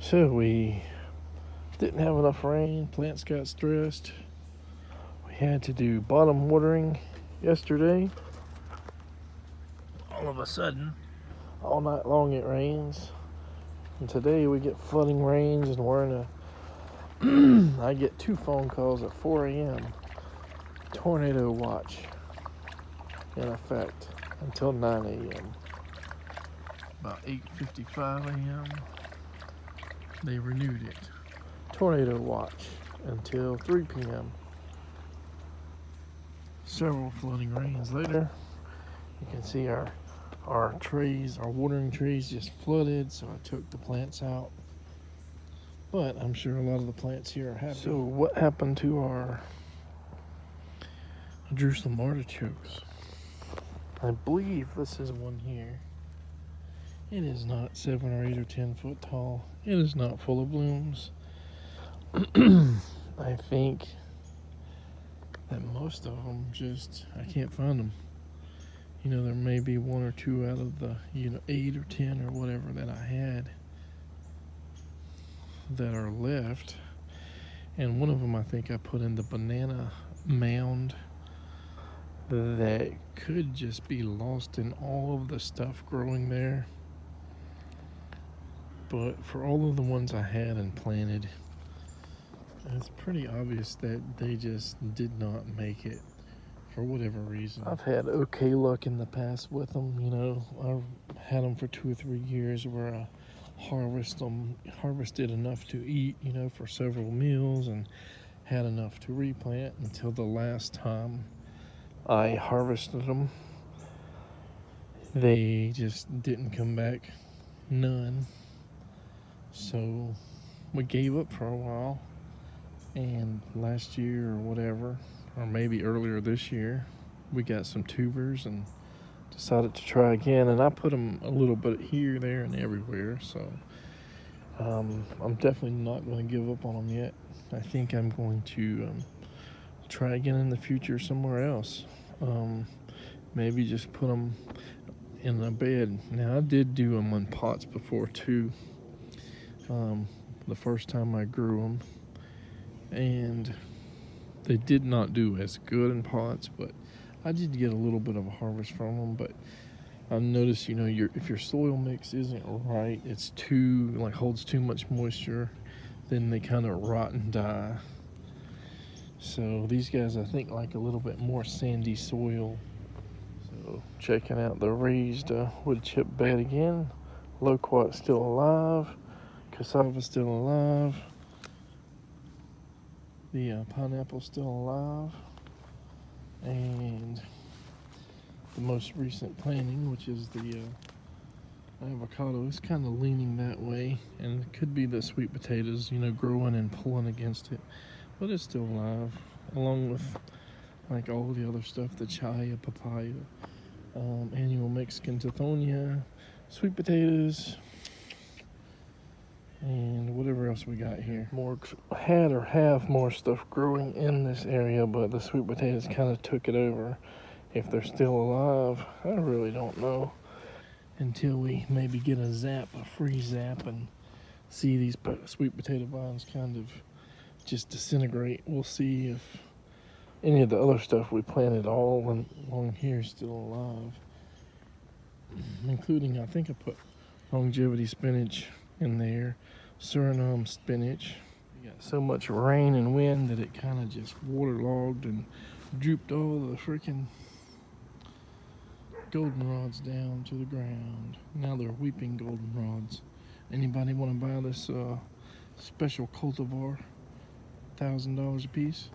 So we didn't have enough rain, plants got stressed. We had to do bottom watering yesterday. All of a sudden, all night long it rains. And today we get flooding rains and we're in a I get 2 phone calls at 4 a.m. Tornado watch in effect until 9 a.m. About 8:55 a.m. they renewed it. Tornado watch until 3 p.m. Several flooding rains later, you can see our trays, our watering trays just flooded, so I took the plants out. But I'm sure a lot of the plants here are happy. So what happened to our Jerusalem artichokes? I believe this is one here. It is not 7 or 8 or 10 foot tall. It is not full of blooms. I think that most of them I can't find them. There may be 1 or 2 out of the 8 or 10 or whatever that I had that are left. And one of them I think I put in the banana mound that could just be lost in all of the stuff growing there. But for all of the ones I had and planted, it's pretty obvious that they just did not make it for whatever reason. I've had okay luck in the past with them. I've had them for 2 or 3 years where I harvested enough to eat, for several meals, and had enough to replant until the last time I harvested them. They just didn't come back, none. So we gave up for a while, and last year or whatever, or maybe earlier this year, we got some tubers and decided to try again, and I put them a little bit here, there, and everywhere. So I'm definitely not going to give up on them yet. I think I'm going to try again in the future somewhere else. Maybe just put them in a bed. Now, I did do them in pots before too, the first time I grew them, and they did not do as good in pots, but I did get a little bit of a harvest from them. But I've noticed, if your soil mix isn't right, it's holds too much moisture, then they kind of rot and die. So these guys, I think, like a little bit more sandy soil. So checking out the raised wood chip bed again. Loquat still alive. Cassava still alive. The pineapple still alive. And the most recent planting, which is the avocado, is kind of leaning that way, and it could be the sweet potatoes, growing and pulling against it, but it's still alive, along with like all the other stuff, the chaya, papaya, annual Mexican tithonia, sweet potatoes, and whatever else we got here. Have more stuff growing in this area, but the sweet potatoes kind of took it over. If they're still alive, I really don't know. Until we maybe get a free zap, and see these sweet potato vines kind of just disintegrate. We'll see if any of the other stuff we planted all along here is still alive. Including, I think I put longevity spinach in there, Suriname spinach. We got so much rain and wind that it kind of just waterlogged and drooped all the freaking goldenrods down to the ground. Now they're weeping goldenrods. Anybody want to buy this special cultivar? $1,000 a piece.